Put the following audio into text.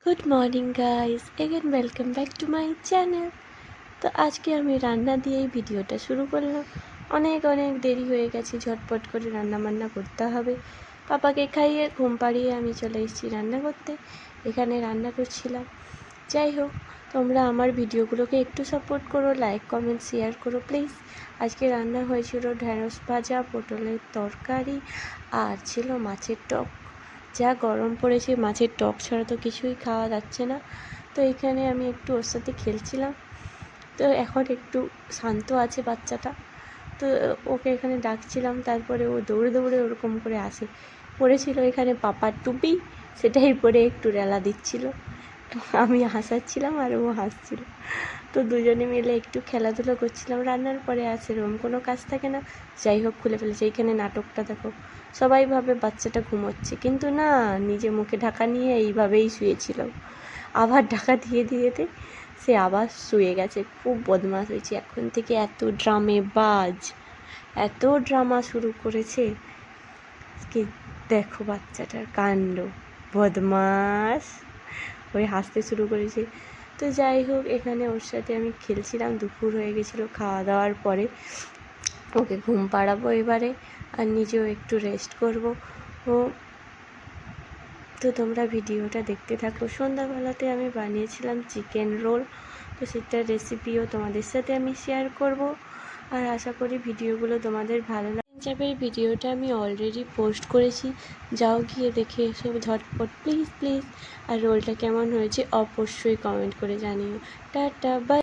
Good morning guys, again welcome back to my channel. তো আজকে আমি রান্না দিয়েই ভিডিওটা শুরু করলাম। অনেক দেরি হয়ে গেছে, ঝটপট করে রান্না বান্না করতে হবে। পাপাকে খাইয়ে ঘুম পাড়িয়ে আমি চলে এসেছি রান্না করতে। এখানে রান্না করছিলাম। যাই হোক, তোমরা আমার ভিডিওগুলোকে একটু সাপোর্ট করো, লাইক কমেন্ট শেয়ার করো প্লিজ। আজকে রান্না হয়েছিল ঢ্যাঁড়স ভাজা, পটলের তরকারি আর ছিল মাছের টক। যা গরম পড়েছে, মাছের টক ছাড়া তো কিছুই খাওয়া যাচ্ছে না। তো এখানে আমি একটু ওর সাথে খেলছিলাম। তো এখন একটু শান্ত আছে বাচ্চাটা। তো ওকে এখানে ডাকছিলাম, তারপরে ও দৌড়ে দৌড়ে ওরকম করে আসে। পড়েছিল এখানে পাপার টুপি, সেটাই পরে একটু রেলা দিচ্ছিল। আমি হাসাচ্ছিলাম আর ও হাসছিল। তো দুজনে মিলে একটু খেলাধুলো করছিলাম। রান্নার পরে আর সেরকম কোনো কাজ থাকে না। যাই হোক, খুলে ফেলেছে। এইখানে নাটকটা দেখো, সবাই ভাবে বাচ্চাটা ঘুমোচ্ছে, কিন্তু না, নিজে মুখে ঢাকা নিয়ে এইভাবেই শুয়েছিল। আবার ঢাকা দিয়ে দিয়েতে সে আবার শুয়ে গেছে। খুব বদমাশ হয়েছে এখন থেকে, এত ড্রামে বাজ, এত ড্রামা শুরু করেছে কি দেখো বাচ্চাটার কাণ্ড, বদমাস। ওই হাসতে শুরু করেছে। তো যাই হোক, এখানে ওর সাথে আমি খেলছিলাম। দুপুর হয়ে গেছিলো খাওয়া দাওয়ার পরে। ওকে ঘুম পাড়াবো এবারে, আর নিজেও একটু রেস্ট করব। ও তো তোমরা ভিডিওটা দেখতে থাকো। সন্ধ্যাবেলাতে আমি বানিয়েছিলাম চিকেন রোল। তো সেটার রেসিপিও তোমাদের সাথে আমি শেয়ার করব, আর আশা করি ভিডিওগুলো তোমাদের ভালো যাবে। ভিডিওটা আমি অলরেডি পোস্ট করেছি, যাও গিয়ে দেখে এসো ঝটপট প্লিজ প্লিজ। আর রোলটা কেমন হয়েছে অবশ্যই কমেন্ট করে জানিও। Tata bye.